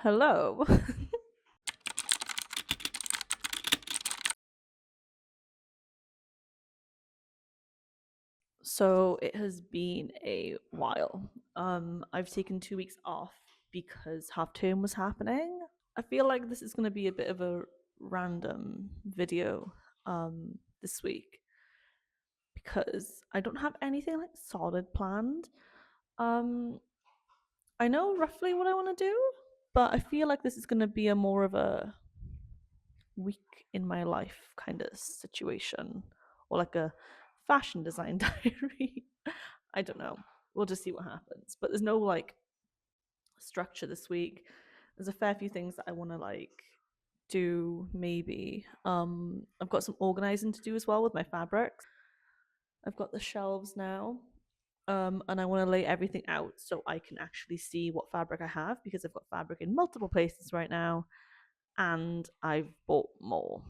Hello. So it has been a while. I've taken 2 weeks off because half term was happening. I feel like this is going to be a bit of a random video this week because I don't have anything like solid planned. Um, I know roughly what I want to do, but I feel like this is going to be a more of a week in my life kind of situation, or like a fashion design diary. I don't know. We'll just see what happens. But there's no like structure this week. There's a fair few things that I want to like do maybe. I've got some organizing to do as well with my fabrics. I've got the shelves now. And I want to lay everything out so I can actually see what fabric I have because I've got fabric in multiple places right now and I've bought more.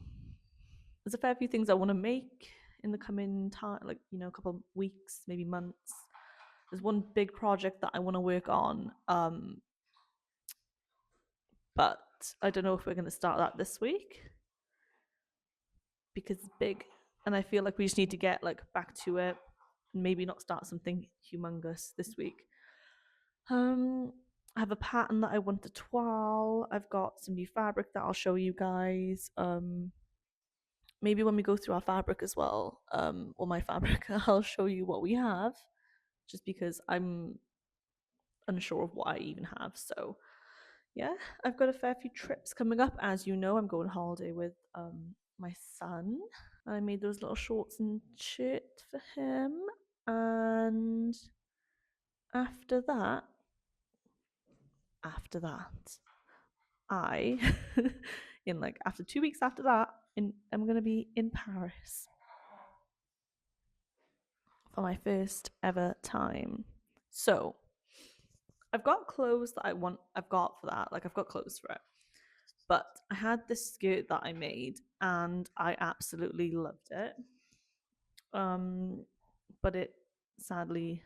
There's a fair few things I want to make in the coming time, like, a couple of weeks, maybe months. There's one big project that I want to work on, but I don't know if we're going to start that this week because it's big, and I feel like we just need to get like back to it and maybe not start something humongous this week. I have a pattern that I want to twirl. I've got some new fabric that I'll show you guys. Maybe when we go through our fabric as well, or my fabric, I'll show you what we have, just because I'm unsure of what I even have. So yeah, I've got a fair few trips coming up. As you know, I'm going on holiday with my son. I made those little shorts and shirt for him, and after that, after that, I in like after 2 weeks after that, I'm gonna be in Paris for my first ever time. So I've got clothes that I've got for that. Like I've got clothes for it. But I had this skirt that I made and I absolutely loved it. But it sadly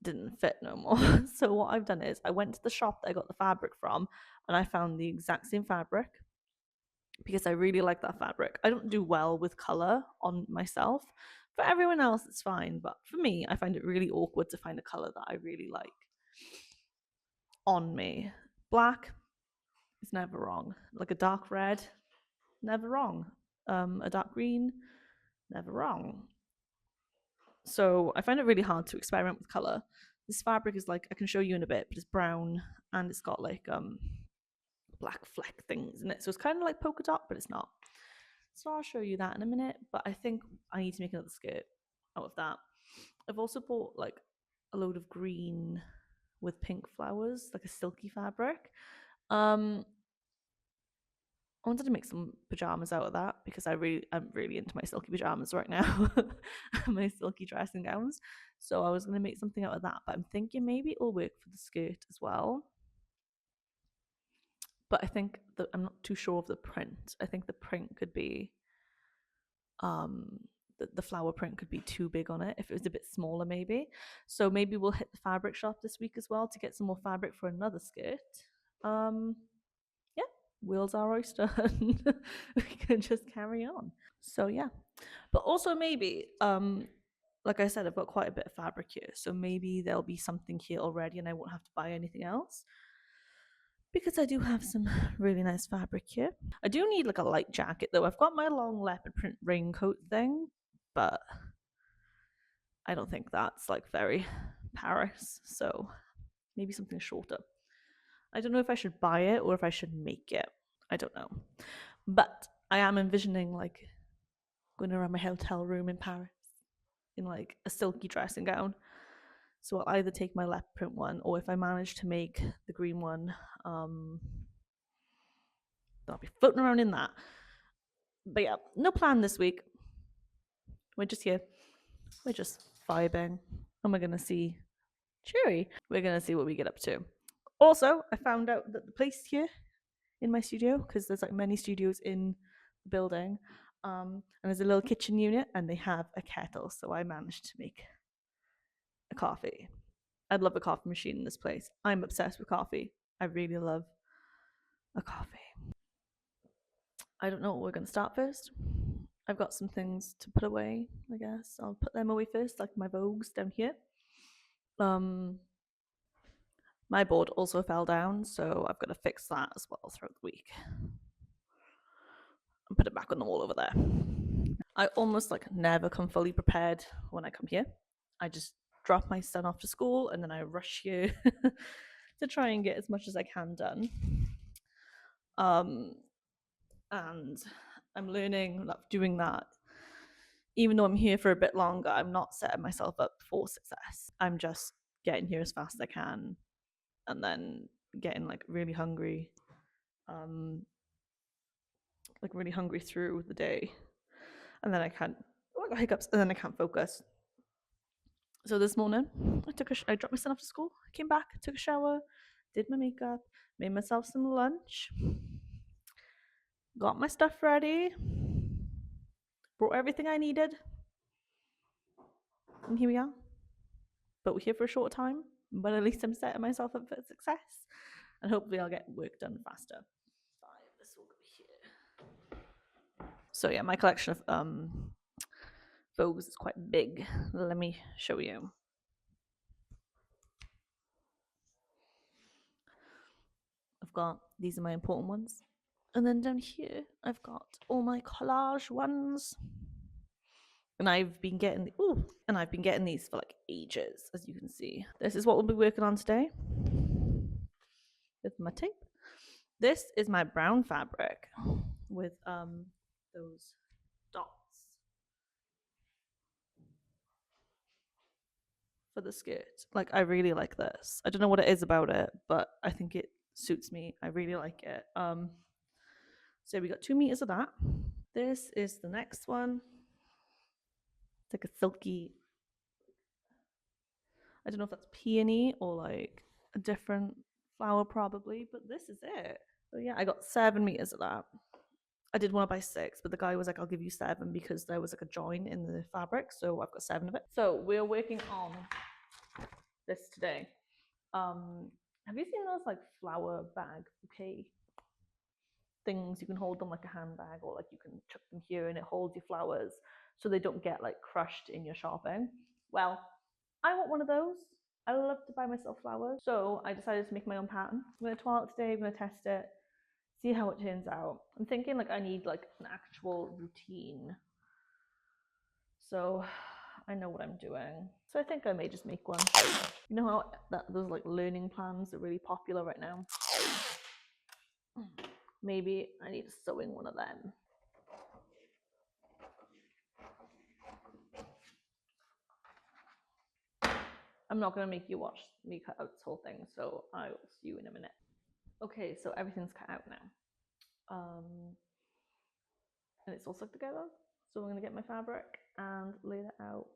didn't fit no more. So what I've done is I went to the shop that I got the fabric from and I found the exact same fabric because I really like that fabric. I don't do well with color on myself. For everyone else, it's fine. But for me, I find it really awkward to find a color that I really like on me. Black is never wrong. Like a dark red, never wrong. A dark green, never wrong. So I find it really hard to experiment with color. This fabric is like I can show you in a bit, but it's brown and it's got like black fleck things in it. So it's kind of like polka dot, but it's not. So I'll show you that in a minute. But I think I need to make another skirt out of that. I've also bought like a load of green with pink flowers, like a silky fabric. I wanted to make some pajamas out of that because I'm really into my silky pajamas right now, my silky dressing gowns. So I was gonna make something out of that, but I'm thinking maybe it'll work for the skirt as well. But I think that I'm not too sure of the print. I think the print could be um the flower print could be too big on it if it was a bit smaller maybe. So maybe we'll hit the fabric shop this week as well to get some more fabric for another skirt. Um yeah, wheels are oyster. We can just carry on. So yeah, but also maybe like I said, I've got quite a bit of fabric here, so maybe there'll be something here already, and I won't have to buy anything else because I do have some really nice fabric here. I do need like a light jacket though. I've got my long leopard print raincoat thing, but I don't think that's like very Paris. So maybe something shorter. I don't know if I should buy it or if I should make it. I don't know. But I am envisioning like going around my hotel room in Paris in like a silky dressing gown. So I'll either take my leopard print one, or if I manage to make the green one, I'll be floating around in that. But yeah, no plan this week. We're just here. We're just vibing, and we're gonna see. Cheery. We're gonna see what we get up to. Also, I found out that the place here in my studio, because there's like many studios in the building, and there's a little kitchen unit, and they have a kettle. So I managed to make a coffee. I'd love a coffee machine in this place. I'm obsessed with coffee. I really love a coffee. I don't know what we're going to start first. I've got some things to put away, I guess. I'll put them away first, like my Vogues down here. Um, my board also fell down, so I've got to fix that as well throughout the week and put it back on the wall over there. I almost like never come fully prepared when I come here. I just drop my son off to school and then I rush here to try and get as much as I can done. Um, and I'm learning that doing that, even though I'm here for a bit longer, I'm not setting myself up for success. I'm just getting here as fast as I can and then getting like really hungry, like really hungry through the day. And then I can't, oh, I got hiccups, and then I can't focus. So this morning, I dropped my son off to school, came back, took a shower, did my makeup, made myself some lunch, got my stuff ready, brought everything I needed, and here we are. But we're here for a short time, but at least I'm setting myself up for success, and hopefully I'll get work done faster. This will go here. So yeah, my collection of Vogues is quite big. Let me show you. I've got, these are my important ones. And then down here, I've got all my collage ones. And I've been getting, these for like ages, as you can see. This is what we'll be working on today with my tape. This is my brown fabric with those dots for the skirt. Like, I really like this. I don't know what it is about it, but I think it suits me. I really like it. So we got 2 meters of that. This is the next one. It's like a silky, I don't know if that's peony or like a different flower probably, but this is it. So yeah, I got 7 meters of that. I did want to buy 6, but the guy was like, I'll give you 7 because there was like a join in the fabric, so I've got 7 of it. So we're working on this today. Have you seen those like flower bag bouquet things? You can hold them like a handbag, or like you can chuck them here and it holds your flowers so they don't get like crushed in your shopping. Well, I want one of those. I love to buy myself flowers, so I decided to make my own pattern. I'm gonna twirl it today. I'm gonna test it, see how it turns out. I'm thinking like I need like an actual routine, so I know what I'm doing. So I think I may just make one. You know how those like learning plans are really popular right now? Maybe I need a sewing one of them. I'm not going to make you watch me cut out this whole thing, so I will see you in a minute. Okay, so everything's cut out now. And it's all stuck together. So I'm going to get my fabric and lay that out,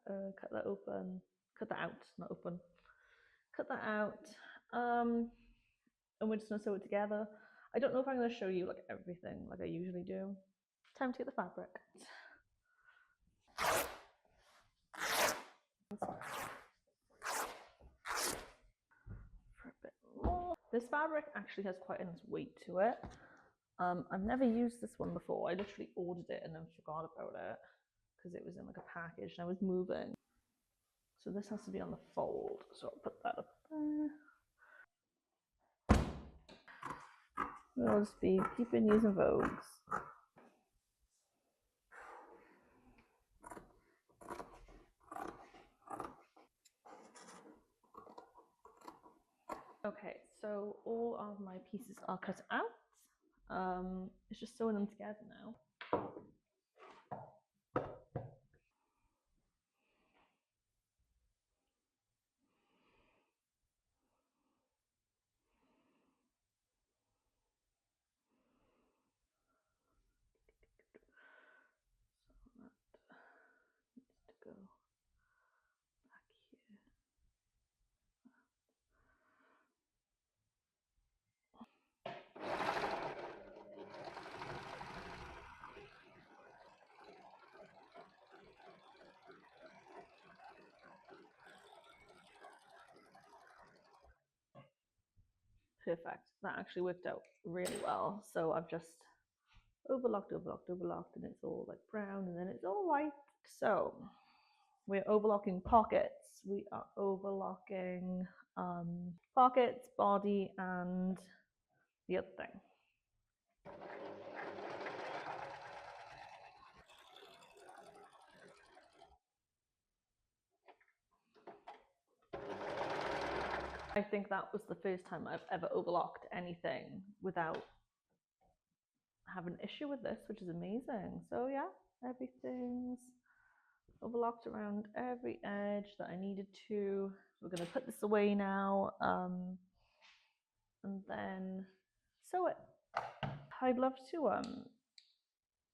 cut that open, cut that out, not open, cut that out. And we're just going to sew it together. I don't know if I'm going to show you like everything like I usually do. Time to get the fabric. For a bit more. This fabric actually has quite a nice weight to it. I've never used this one before. I literally ordered it and then forgot about it because it was in like a package and I was moving. So this has to be on the fold. So I'll put that up there. We'll just be keeping using Vogues. Okay, so all of my pieces are cut out. It's just sewing them together now. So that needs to go back here. Perfect. That actually worked out really well. So I've just overlocked, and it's all like brown, and then it's all white. So we're overlocking pockets. We are overlocking pockets, body, and the other thing. I think that was the first time I've ever overlocked anything without having an issue with this, which is amazing. So yeah, everything's overlocked around every edge that I needed to. We're going to put this away now, and then sew it. I'd love to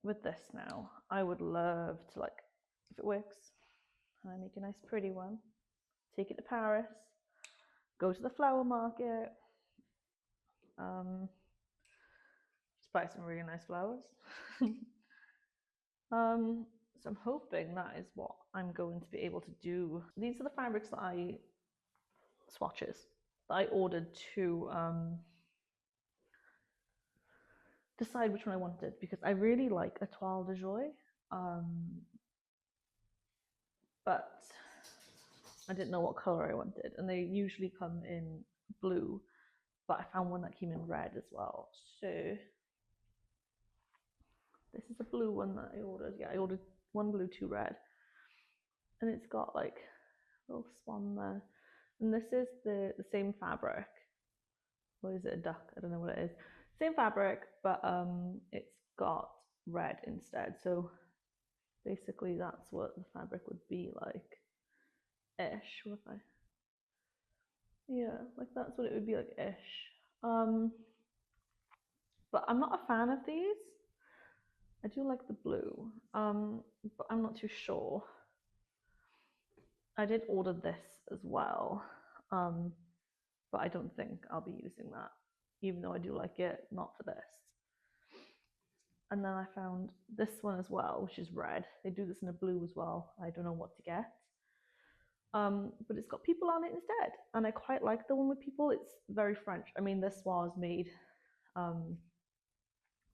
with this now. I would love to, like, if it works, I make a nice pretty one. Take it to Paris. Go to the flower market. Just buy some really nice flowers. So I'm hoping that is what I'm going to be able to do. These are the fabrics that I swatches that I ordered to decide which one I wanted, because I really like a toile de joie, but I didn't know what color I wanted, and they usually come in blue, but I found one that came in red as well. So this is the blue one that I ordered. Yeah, I ordered one blue, two red, and it's got like a little swan there. And this is the same fabric. What is it, a duck? I don't know what it is. Same fabric, but it's got red instead. So basically that's what the fabric would be like ish. What if I, yeah, like that's what it would be like ish. But I'm not a fan of these. I do like the blue, but I'm not too sure. I did order this as well, but I don't think I'll be using that, even though I do like it, not for this. And then I found this one as well, which is red. They do this in a blue as well. I don't know what to get. But it's got people on it instead. And I quite like the one with people. It's very French. I mean, this was made,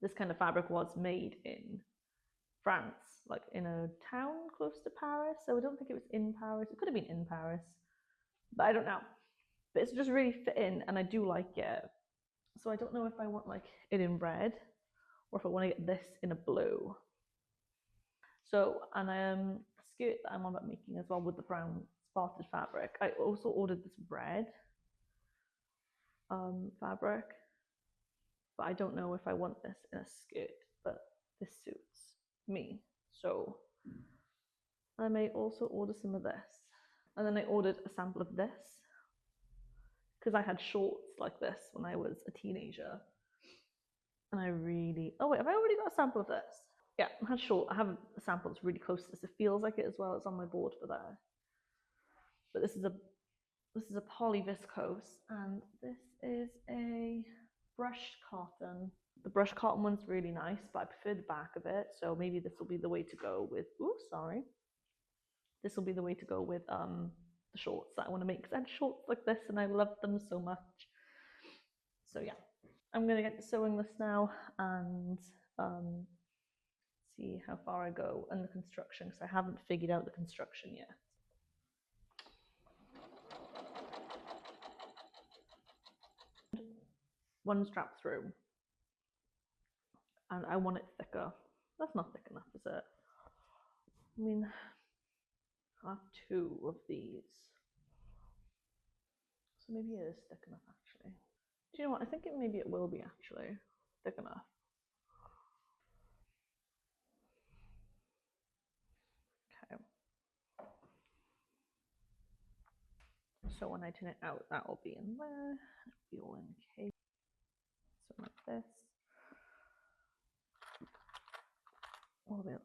this kind of fabric was made in France, like in a town close to Paris. So I don't think it was in Paris. It could have been in Paris, but I don't know. But it's just really fit in, and I do like it. So I don't know if I want like it in red, or if I want to get this in a blue. So, and a skirt that I'm on about making as well with the brown spotted fabric. I also ordered this red fabric, but I don't know if I want this in a skirt, but this suits me. So I may also order some of this. And then I ordered a sample of this because I had shorts like this when I was a teenager. And I really, oh wait, have I already got a sample of this? Yeah, I had short. I have a sample that's really close to this. It feels like it as well. It's on my board for there. But this is a poly viscose, and this is a brushed cotton. The brushed cotton one's really nice, but I prefer the back of it. So maybe this will be the way to go with. Ooh, sorry. This will be the way to go with the shorts that I want to make, because I had shorts like this and I love them so much. So yeah, I'm gonna get to sewing this now and see how far I go in the construction, because I haven't figured out the construction yet. One strap through, and I want it thicker. That's not thick enough, is it? I mean, I have two of these, so maybe it is thick enough actually. Do you know what? I think maybe it will be actually thick enough. Okay. So when I turn it out, that will be in there. It'll be all in case. So like this. All the way up.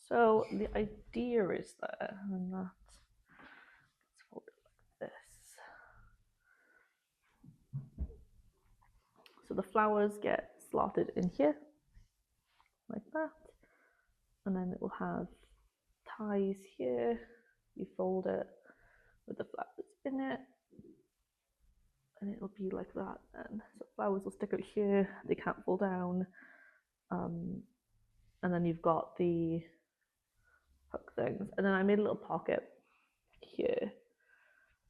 So the idea is there, and that let's hold it like this. So the flowers get slotted in here, like that, and then it will have ties here. You fold it with the flowers in it, and it'll be like that then. So flowers will stick out here, they can't fall down. And then you've got the hook things. And then I made a little pocket here.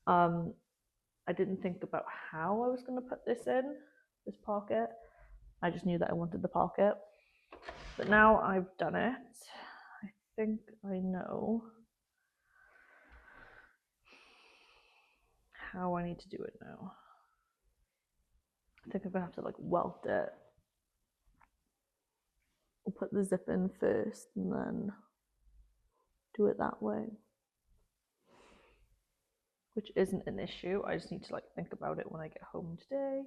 I didn't think about how I was going to put this in, this pocket. I just knew that I wanted the pocket. But now I've done it, I think I know how I need to do it now. I think I'm gonna have to like welt it. I'll put the zip in first and then do it that way. Which isn't an issue. I just need to like think about it when I get home today.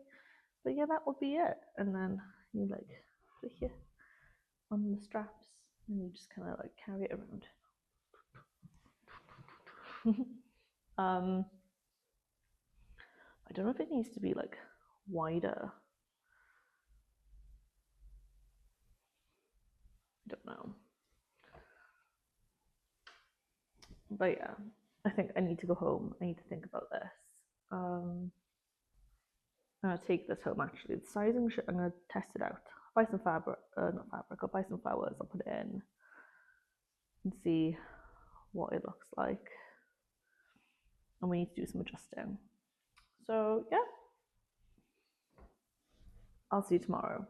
But yeah, that will be it. And then you like put it here on the straps and you just kind of like carry it around. I don't know if it needs to be like wider. I don't know. But yeah, I think I need to go home. I need to think about this. I'm gonna take this home actually. The sizing, I'm gonna test it out. Buy some fabric, not fabric, I'll buy some flowers, I'll put it in and see what it looks like. And we need to do some adjusting. So yeah, I'll see you tomorrow.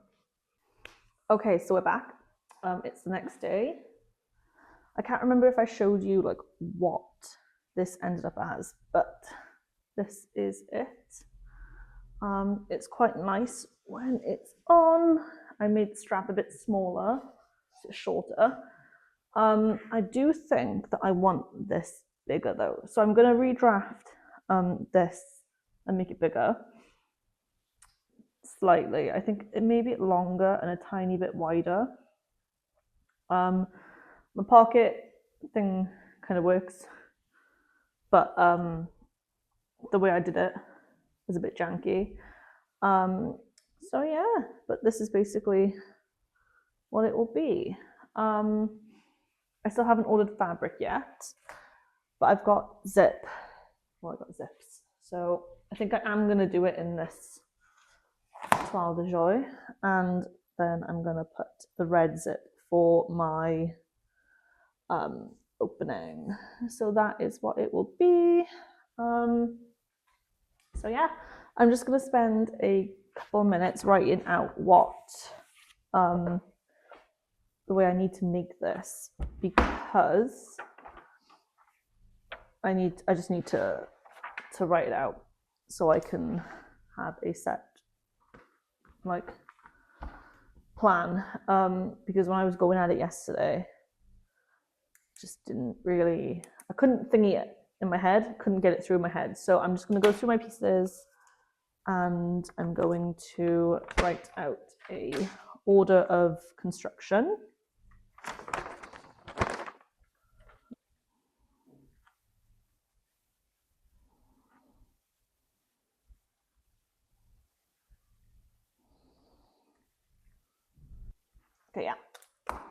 Okay, so we're back. It's the next day. I can't remember if I showed you like what this ended up as, but this is it. It's quite nice when it's on. I made the strap a bit smaller, so it's shorter. I do think that I want this bigger though, so I'm going to redraft this and make it bigger slightly. I think it may be longer and a tiny bit wider. The pocket thing kind of works, but the way I did it was a bit janky. So yeah, but this is basically what it will be. I still haven't ordered fabric yet, but I've got zip. Well, I got zips. So I think I am going to do it in this toile de joie, and then I'm going to put the red zip for my opening. So that is what it will be. So yeah, I'm just going to spend a couple of minutes writing out what the way I need to make this, because I just need to write it out so I can have a set like plan. Because when I was going at it yesterday, just didn't really, I couldn't thingy it in my head, couldn't get it through my head. So I'm just going to go through my pieces and I'm going to write out a order of construction. Okay, yeah.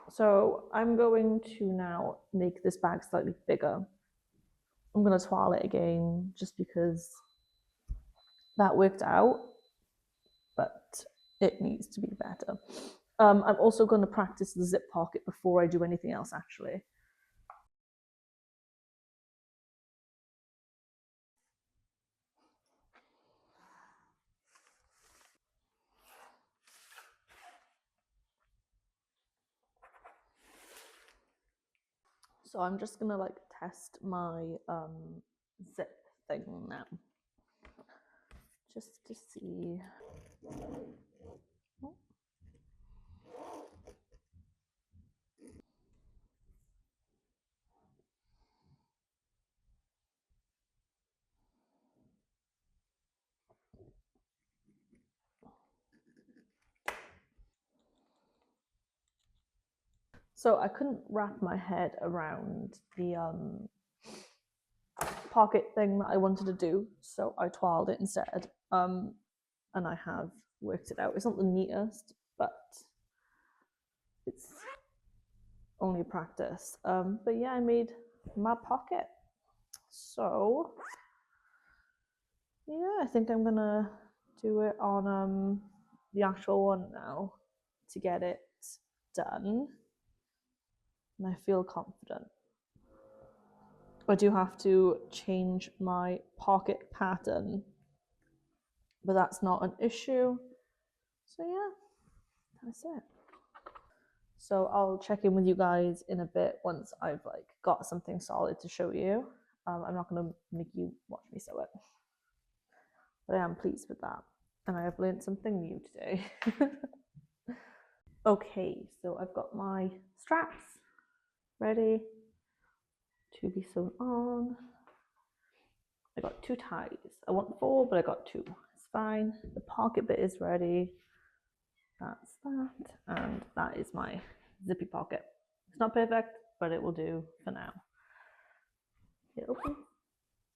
So I'm going to now make this bag slightly bigger. I'm going to toile it again just because that worked out, but it needs to be better. I'm also going to practice the zip pocket before I do anything else, actually. So I'm just going to like test my zip thing now, just to see. So I couldn't wrap my head around the pocket thing that I wanted to do, so I twirled it instead. And I have worked it out. It's not the neatest, but it's only practice. But yeah, I made my pocket. So yeah, I think I'm gonna do it on the actual one now to get it done. And I feel confident. I do have to change my pocket pattern, but that's not an issue. So yeah, that's it. So I'll check in with you guys in a bit once I've like got something solid to show you. I'm not gonna make you watch me sew it, but I am pleased with that, and I have learned something new today. Okay, so I've got my straps ready to be sewn on. I got 2 ties. I want 4, but I got 2. It's fine. The pocket bit is ready. That's that, and that is my zippy pocket. It's not perfect, but it will do for now. It opens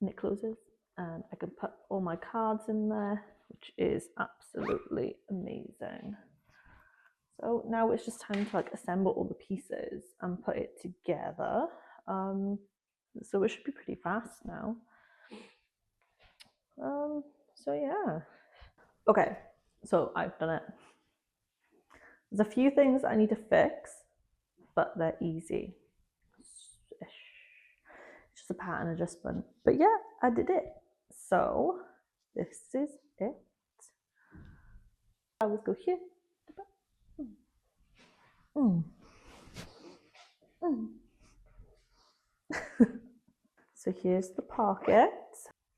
and it closes, and I can put all my cards in there, which is absolutely amazing. So now it's just time to like assemble all the pieces and put it together. So it should be pretty fast now. So yeah. Okay, so I've done it. There's a few things I need to fix, but they're easy. It's just a pattern adjustment. But yeah, I did it. So this is it. I will go here. So here's the pocket.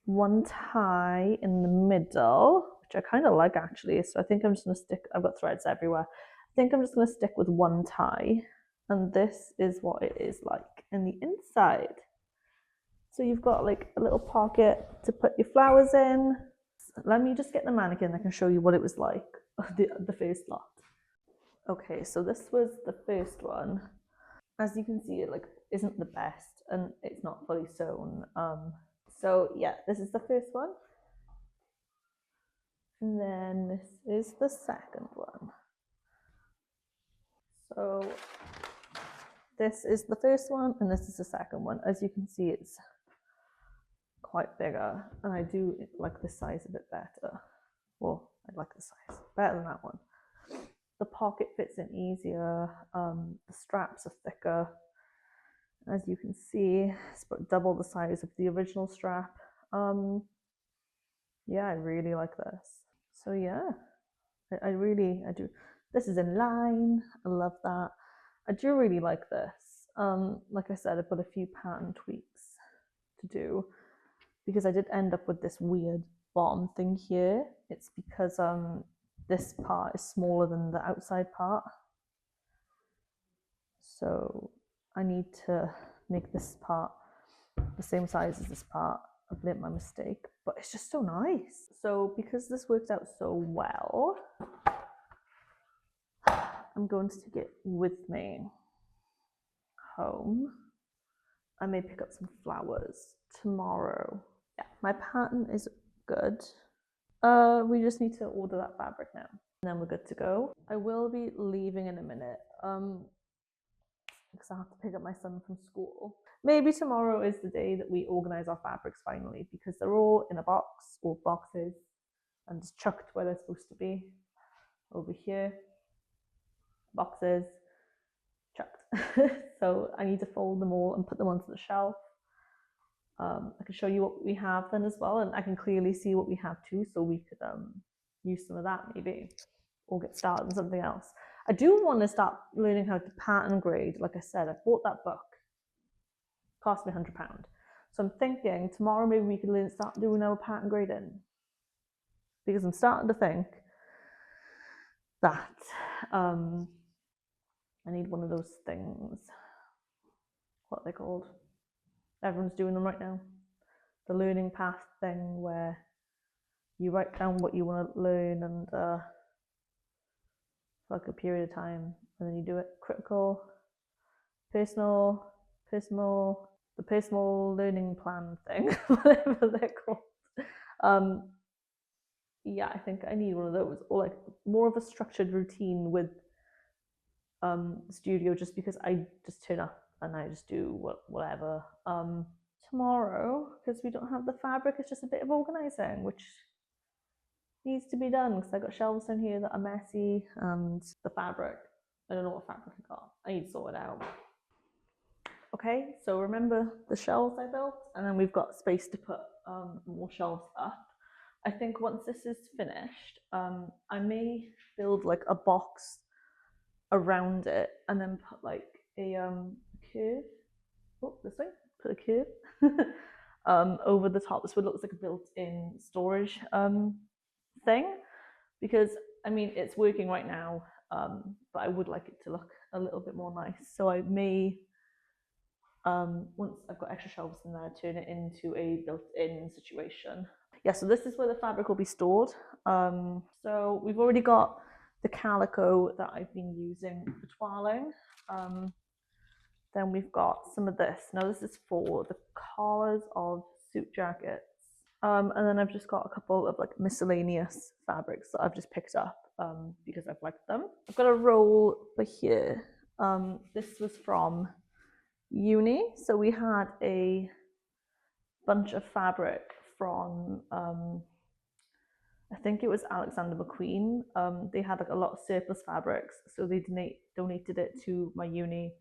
One tie in the middle, which I kind of like actually. So I think I'm just going to stick, I've got threads everywhere. I think I'm just going to stick with one tie. And this is what it is like in the inside. So you've got like a little pocket to put your flowers in. Let me just get the mannequin. I can show you what it was like, the first lot. Okay, so this was the first one. As you can see, it like isn't the best, and it's not fully sewn. So yeah, this is the first one, and then this is the second one. So this is the first one, and this is the second one. As you can see, it's quite bigger, and I do like this size a bit better. Well, I like the size better than that one. The pocket fits in easier. The straps are thicker. As you can see, it's about double the size of the original strap. Yeah, I really like this. So yeah, I do. This is in line. I love that. I do really like this. Like I said, I've got a few pattern tweaks to do because I did end up with this weird bottom thing here. It's because this part is smaller than the outside part. So I need to make this part the same size as this part. I've learned my mistake, but it's just so nice. So because this worked out so well, I'm going to take it with me home. I may pick up some flowers tomorrow. Yeah, my pattern is good. We just need to order that fabric now, and then we're good to go. I will be leaving in a minute. Because I have to pick up my son from school. Maybe tomorrow is the day that we organize our fabrics finally, because they're all in a box or boxes and just chucked where they're supposed to be. Over here, boxes, chucked. So I need to fold them all and put them onto the shelf. I can show you what we have then as well, and I can clearly see what we have too, so we could use some of that maybe, or get started on something else. I do want to start learning how to pattern grade. Like I said, I bought that book. It cost me £100. So I'm thinking tomorrow maybe we could start doing our pattern grading, because I'm starting to think that I need one of those things. What are they called? Everyone's doing them right now. The learning path thing, where you write down what you want to learn and for like a period of time, and then you do it critical. personal, the personal learning plan thing, whatever they're called. Um, yeah, I think I need one of those, or like more of a structured routine with studio, just because I just turn up and I just do whatever. Tomorrow, because we don't have the fabric, it's just a bit of organising, which needs to be done because I got shelves in here that are messy, and the fabric, I don't know what fabric I got. I need to sort it out. Okay, so remember the shelves I built, and then we've got space to put more shelves up. I think once this is finished, I may build like a box around it and then put like a curve. Oh, this way. Put a curve over the top. So it looks like a built-in storage thing, because I mean it's working right now, but I would like it to look a little bit more nice. So I may, once I've got extra shelves in there, turn it into a built-in situation. Yeah, so this is where the fabric will be stored. So we've already got the calico that I've been using for toiling. Then we've got some of this. Now this is for the collars of suit jackets. And then I've just got a couple of like miscellaneous fabrics that I've just picked up because I've liked them. I've got a roll for here. This was from uni. So we had a bunch of fabric from I think it was Alexander McQueen. They had like a lot of surplus fabrics, so they donated it to my uni.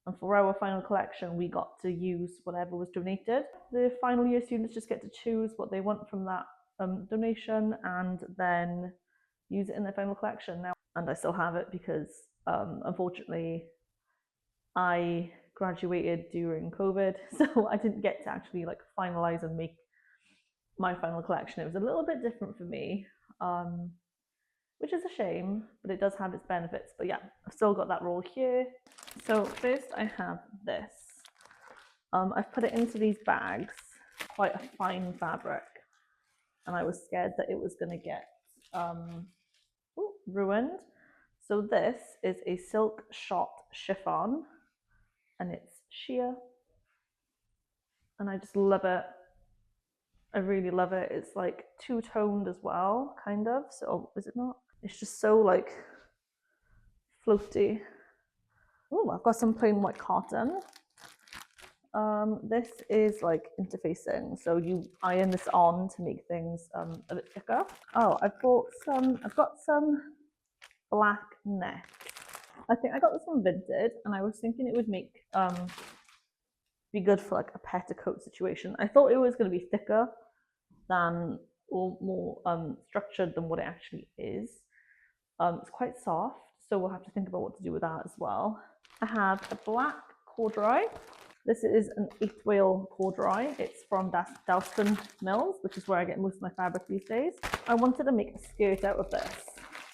And for our final collection, we got to use whatever was donated. The final year students just get to choose what they want from that donation and then use it in their final collection. Now, and I still have it because unfortunately I graduated during COVID, so I didn't get to actually like finalize and make my final collection. It was a little bit different for me, which is a shame, but it does have its benefits. But yeah, I've still got that roll here. So first I have this. I've put it into these bags, quite a fine fabric, and I was scared that it was going to get ruined. So this is a silk shot chiffon, and it's sheer, and I just love it. I really love it. It's like two-toned as well, kind of. So is it not? It's just so like floaty. Oh, I've got some plain white cotton. This is like interfacing, so you iron this on to make things a bit thicker. Oh, I've got some black net. I think I got this one Vinted, and I was thinking it would make be good for like a petticoat situation. I thought it was going to be thicker than, or more structured than what it actually is. It's quite soft, so we'll have to think about what to do with that as well. I have a black corduroy. This is an 8-wheel corduroy. It's from Dalston Mills, which is where I get most of my fabric these days. I wanted to make a skirt out of this,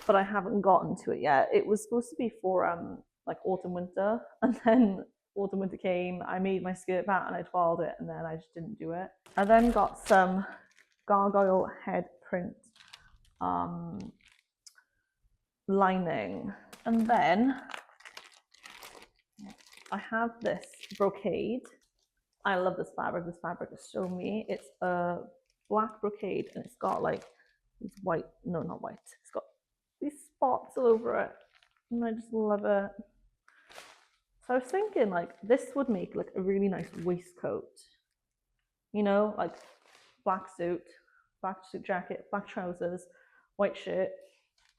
but I haven't gotten to it yet. It was supposed to be for like autumn winter, and then autumn winter came. I made my skirt back and I twirled it, and then I just didn't do it. I then got some gargoyle head print lining, and then I have this brocade. I love this fabric. This fabric is so me. It's a black brocade, and it's got like these white, no, not white. It's got these spots all over it, and I just love it. So I was thinking like this would make like a really nice waistcoat. You know, like black suit jacket, black trousers, white shirt,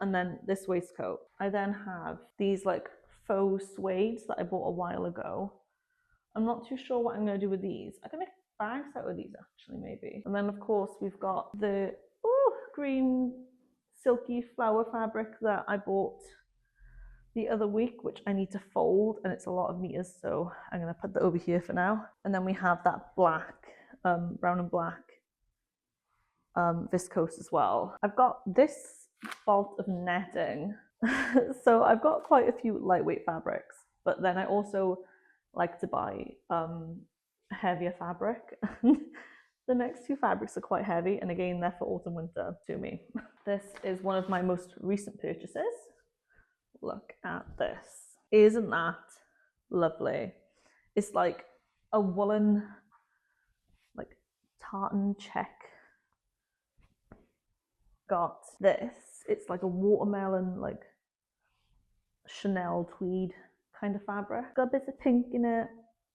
and then this waistcoat. I then have these like faux suedes that I bought a while ago. I'm not too sure what I'm going to do with these. I can make bags out of these actually, maybe. And then of course we've got the green silky flower fabric that I bought the other week, which I need to fold, and it's a lot of meters, so I'm going to put that over here for now. And then we have that black, brown and black viscose as well. I've got this bolt of netting. So I've got quite a few lightweight fabrics, but then I also like to buy heavier fabric. The next two fabrics are quite heavy, and again, they're for autumn winter to me. This is one of my most recent purchases. Look at this. Isn't that lovely? It's like a woolen, like tartan check. Got this. It's like a watermelon, like Chanel tweed kind of fabric. Got bits of pink in it.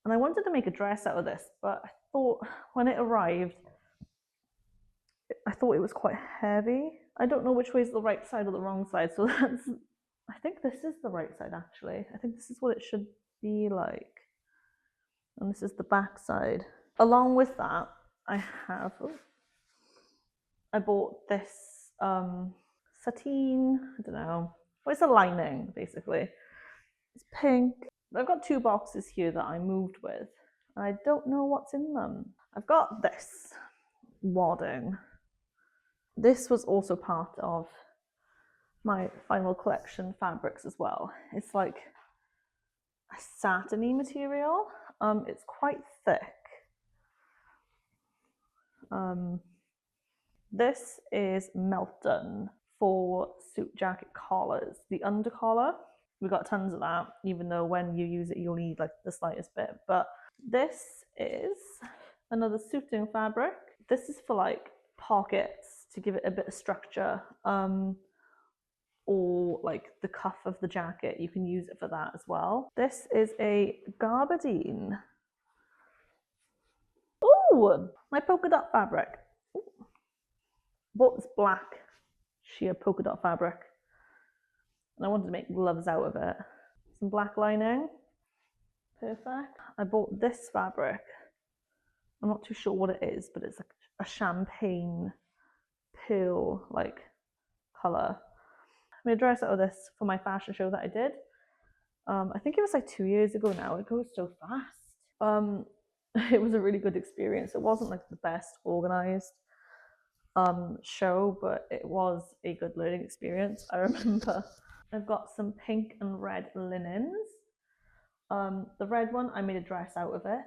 And I wanted to make a dress out of this, but I thought when it arrived, I thought it was quite heavy. I don't know which way is the right side or the wrong side, so that's. I think this is the right side actually. I think this is what it should be like. And this is the back side. Along with that, I have. I bought this sateen. I don't know. Well, it's a lining basically. It's pink. I've got 2 boxes here that I moved with. I don't know what's in them. I've got this wadding. This was also part of my final collection fabrics as well. It's like a satiny material. It's quite thick. This is Melton for suit jacket collars. The under collar, we got tons of that, even though when you use it, you'll need like the slightest bit. But this is another suiting fabric. This is for like pockets to give it a bit of structure. Or like the cuff of the jacket, you can use it for that as well. This is a gabardine. Ooh, my polka dot fabric. Ooh. Bought this black sheer polka dot fabric, and I wanted to make gloves out of it. Some black lining, perfect. I bought this fabric. I'm not too sure what it is, but it's like a champagne pearl like color. I made a dress out of this for my fashion show that I did. I think it was like 2 years ago now. It goes so fast. It was a really good experience. It wasn't like the best organized show, but it was a good learning experience. I remember. I've got some pink and red linens. The red one, I made a dress out of it.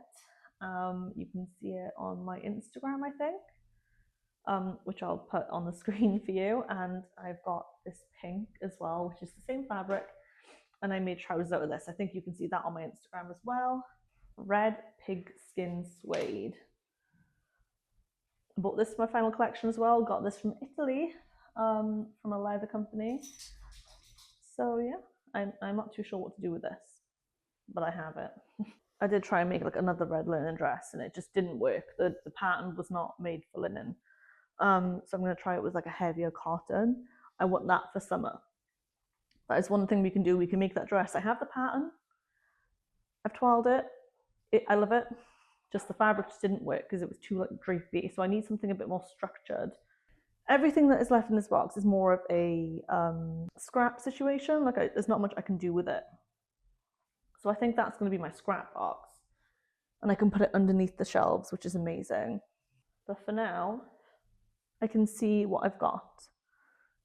You can see it on my Instagram, I think. Which I'll put on the screen for you. And I've got this pink as well, which is the same fabric. And I made trousers out of this. I think you can see that on my Instagram as well. Red pig skin suede. I bought this for my final collection as well. Got this from Italy, from a leather company. So yeah, I'm not too sure what to do with this, but I have it. I did try and make like another red linen dress, and it just didn't work. The pattern was not made for linen. So I'm going to try it with like a heavier cotton. I want that for summer. That is one thing we can do. We can make that dress. I have the pattern. I've twirled it. I love it. Just the fabric just didn't work because it was too like drapey. So I need something a bit more structured. Everything that is left in this box is more of a scrap situation. Like there's not much I can do with it. So I think that's going to be my scrap box. And I can put it underneath the shelves, which is amazing. But for now, I can see what I've got,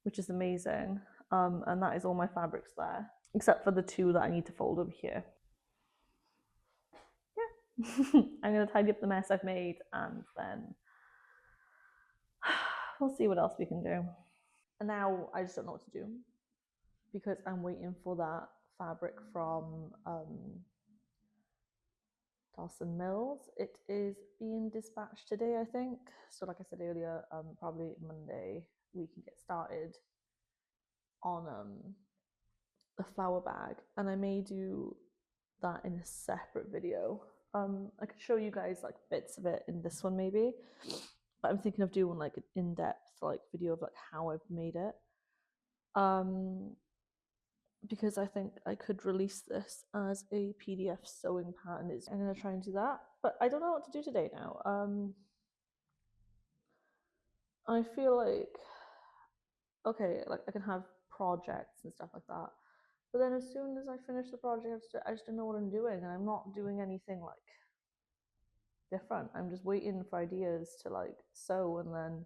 which is amazing. And that is all my fabrics there, except for the 2 that I need to fold over here. Yeah, I'm going to tidy up the mess I've made, and then we'll see what else we can do. And now I just don't know what to do, because I'm waiting for that fabric from Dawson Mills. It is being dispatched today, I think. So like I said earlier, probably Monday we can get started on a flower bag, and I may do that in a separate video. I could show you guys like bits of it in this one maybe, but I'm thinking of doing like an in-depth like video of like how I've made it. Because I think I could release this as a PDF sewing pattern. I'm gonna try and do that, but I don't know what to do today now. I feel like, okay, like I can have projects and stuff like that, but then as soon as I finish the project, I just don't know what I'm doing, and I'm not doing anything like different. I'm just waiting for ideas to like sew, and then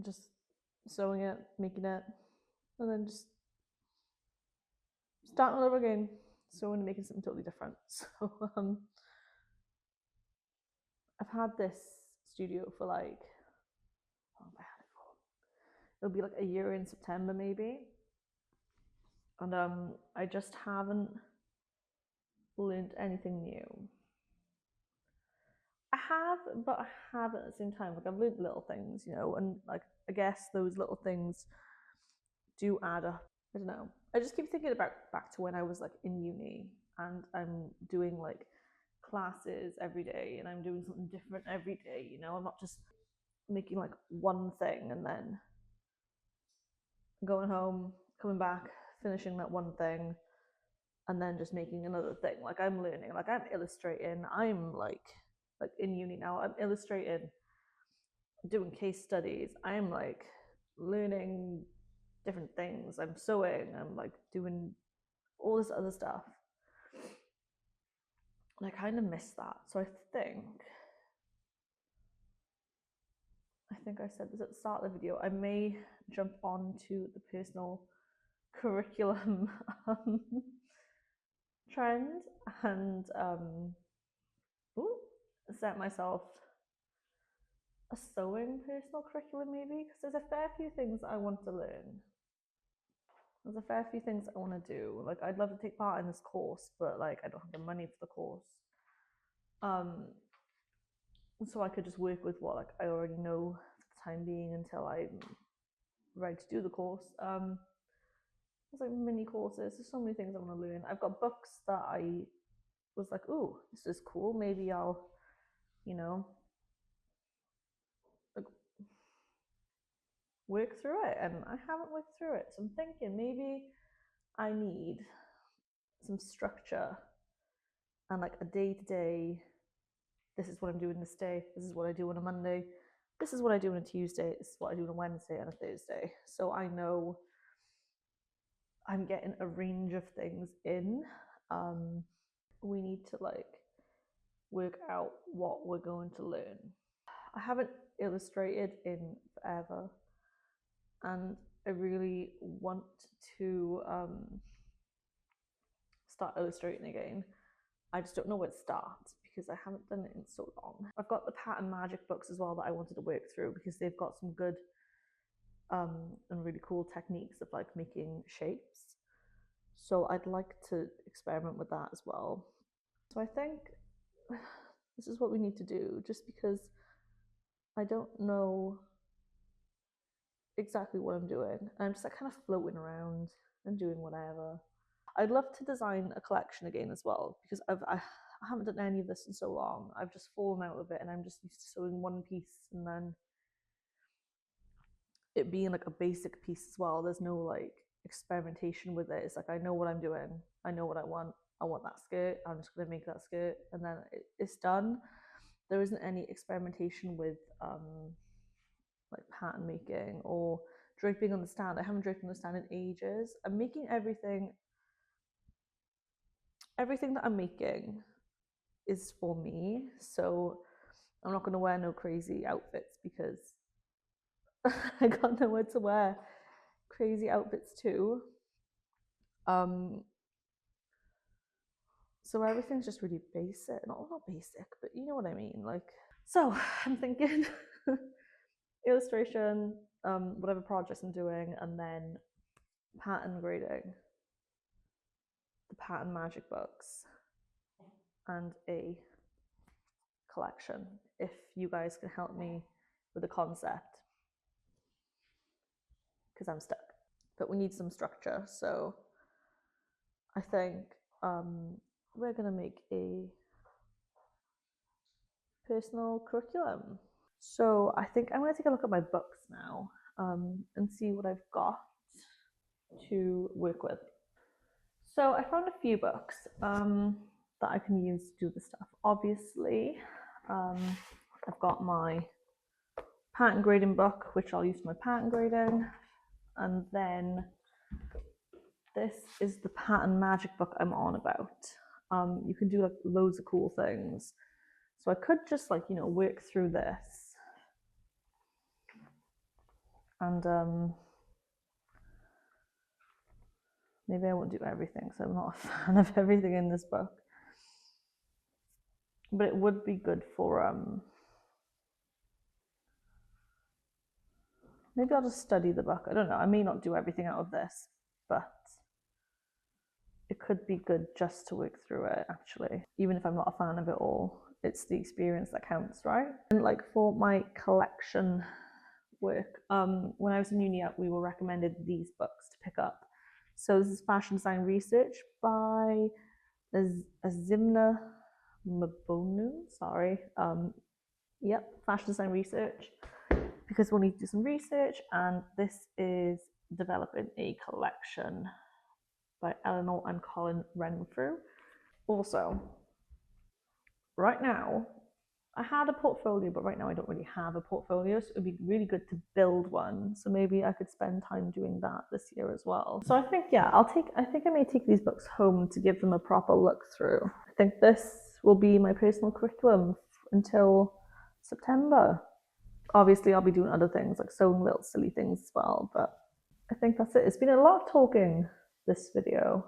just sewing it, making it, and then just starting all over again, sewing and making something totally different. So I've had this studio for like, how long have I had it for? It'll be like a year in September maybe, and I just haven't learned anything new. I have, but I haven't at the same time. Like I've learned little things, you know, and like I guess those little things do add up. I don't know. I just keep thinking about back to when I was like in uni and I'm doing like classes every day and I'm doing something different every day, you know. I'm not just making like one thing and then going home, coming back, finishing that one thing, and then just making another thing. Like I'm learning, like I'm illustrating. I'm like in uni now. I'm illustrating, doing case studies. I'm like learning different things. I'm sewing. I'm like doing all this other stuff. And I kind of miss that. So I think I said this at the start of the video. I may jump on to the personal curriculum trend and ooh, set myself a sewing personal curriculum maybe because there's a fair few things I want to learn. There's a fair few things I want to do. Like I'd love to take part in this course, but like I don't have the money for the course. So I could just work with what like I already know for the time being until I'm ready to do the course. There's like mini courses. There's so many things I want to learn. I've got books that I was like, oh, this is cool. Maybe I'll, you know, like work through it. And I haven't worked through it. So I'm thinking maybe I need some structure and like a day to day. This is what I'm doing this day. This is what I do on a Monday. This is what I do on a Tuesday. This is what I do on a Wednesday and a Thursday. So I know I'm getting a range of things in. We need to like work out what we're going to learn. I haven't illustrated in forever, and I really want to start illustrating again. I just don't know where to start because I haven't done it in so long. I've got the pattern magic books as well that I wanted to work through because they've got some good and really cool techniques of like making shapes. So I'd like to experiment with that as well. So I think this is what we need to do just because I don't know exactly what I'm doing. I'm just like kind of floating around and doing whatever. I'd love to design a collection again as well because I haven't done any of this in so long. I've just fallen out of it and I'm just used to sewing one piece and then it being like a basic piece as well. There's no like experimentation with it. It's like I know what I'm doing. I know what I want. I want that skirt. I'm just gonna make that skirt and then it's done. There isn't any experimentation with like pattern making or draping on the stand. I haven't draped on the stand in ages. I'm making everything that I'm making is for me. So I'm not gonna wear no crazy outfits because I got nowhere to wear crazy outfits too. Um so everything's just really basic. Not basic, but you know what I mean. Like so I'm thinking illustration, whatever projects I'm doing, and then pattern grading, the pattern magic books, and a collection. If you guys can help me with the concept, because I'm stuck. But we need some structure, so I think we're gonna make a personal curriculum. So I think I'm gonna take a look at my books now and see what I've got to work with. So I found a few books that I can use to do the stuff. Obviously, I've got my pattern grading book, which I'll use for my pattern grading. And then this is the pattern magic book I'm on about. You can do like loads of cool things. So I could just like, you know, work through this. And maybe I won't do everything, so I'm not a fan of everything in this book. But it would be good for maybe I'll just study the book. I don't know. I may not do everything out of this, but it could be good just to work through it, actually. Even if I'm not a fan of it all, it's the experience that counts, right? And like for my collection work, when I was in uni, we were recommended these books to pick up. So this is Fashion Design Research by Azimna Mabonu. Sorry. Yep, Fashion Design Research, because we'll need to do some research, and this is Developing a Collection by Eleanor and Colin Renfrew. Also, right now, I had a portfolio, but right now I don't really have a portfolio, so it'd be really good to build one. So maybe I could spend time doing that this year as well. So I think, yeah, I think I may take these books home to give them a proper look through. I think this will be my personal curriculum until September. Obviously, I'll be doing other things like sewing little silly things as well, but I think that's it. It's been a lot of talking this video.